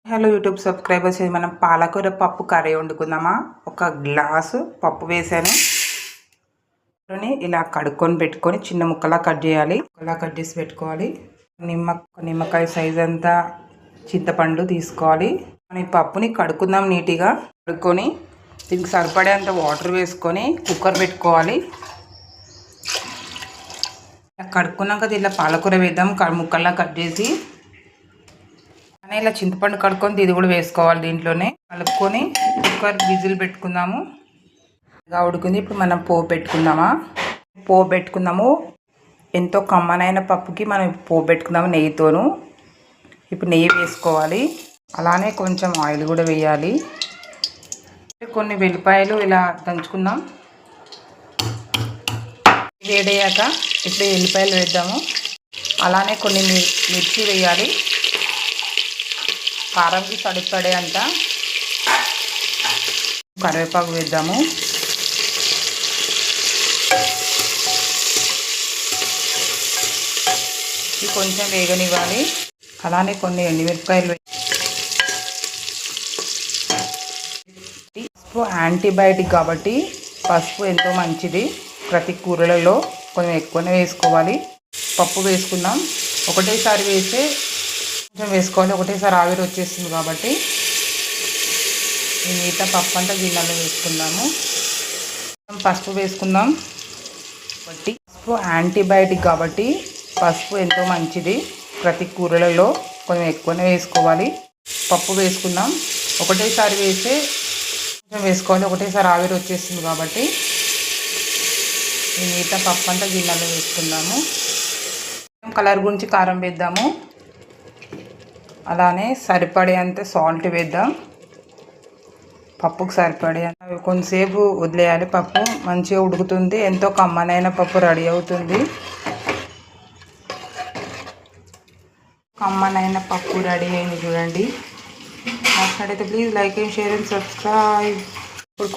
Hello YouTube subscribers, మనం పాలకూర పప్పు కర్రీ వండుకుందామా. ఒక గ్లాసు పప్పు వేసాను. ఇలా కడుక్కొని పెట్టుకొని చిన్న ముక్కలా కట్ చేయాలి. ముక్కలా కట్ చేసి పెట్టుకోవాలి. నిమ్మకాయ సైజ్ అంతా చింతపండు తీసుకోవాలి. మనం ఈ పప్పుని కడుక్కుందాం. నీట్గా కడుక్కొని దీనికి సరిపడేంత వాటర్ వేసుకొని కుక్కర్ పెట్టుకోవాలి. కడుక్కున్నాక దీంట్లో పాలకూర వేద్దాం. ముక్కల్లా కట్ చేసి ఇలా చింతపండు కడుక్కొని ఇది కూడా వేసుకోవాలి. దీంట్లోనే కలుపుకొని కుక్కర్ విజిల్ పెట్టుకుందాము. బాగా ఉడికింది. ఇప్పుడు మనం పోపు పెట్టుకుందాము. ఎంతో కమ్మనైన పప్పుకి మనం పోపు పెట్టుకుందాము నెయ్యితోను. ఇప్పుడు నెయ్యి వేసుకోవాలి. అలానే కొంచెం ఆయిల్ కూడా వేయాలి. కొన్ని వెల్లిపాయలు ఇలా దంచుకుందాం. వేడయ్యాక ఇప్పుడు వెల్లిపాయలు వేద్దాము. అలానే కొన్ని మిర్చి వేయాలి. కారంకి సరిపడే అంత కరివేపాకు వేద్దాము. ఇది కొంచెం వేగనివ్వాలి. అలానే కొన్ని ఎండుమిరపకాయలు. పసుపు యాంటీబయాటిక్ కాబట్టి పసుపు ఎంతో మంచిది. ప్రతి కూరలలో కొంచెం ఎక్కువనే వేసుకోవాలి. పప్పు వేసుకుందాం. ఒకటేసారి వేస్తే కొంచెం వేసుకోవాలి. ఒకటేసారి ఆవిరి వచ్చేస్తుంది కాబట్టి ఈ మిగతా పప్పు అంతా గిన్నెలో వేసుకుందాము. పసుపు వేసుకుందాం. పసుపు యాంటీబయాటిక్ కాబట్టి పసుపు ఎంతో మంచిది. ప్రతి కూరలలో కొంచెం ఎక్కువనే వేసుకోవాలి. పప్పు వేసుకుందాం. ఒకటేసారి వేస్తే కొంచెం వేసుకోవాలి. ఒకటేసారి ఆవిరి వచ్చేస్తుంది కాబట్టి ఈ మిగతా పప్పు అంతా గిన్నెలో వేసుకుందాము. కలర్ గురించి కారం వేద్దాము. అలానే సరిపడేంత సాల్ట్ వేద్దాం. పప్పుకు సరిపడే కొంతసేపు వదిలేయాలి. పప్పు మంచిగా ఉడుకుతుంది. ఎంతో కమ్మనైన పప్పు రెడీ అవుతుంది. కమ్మనైన పప్పు రెడీ అయింది చూడండి. నచ్చినట్టయితే please like and share and subscribe. ఇప్పుడు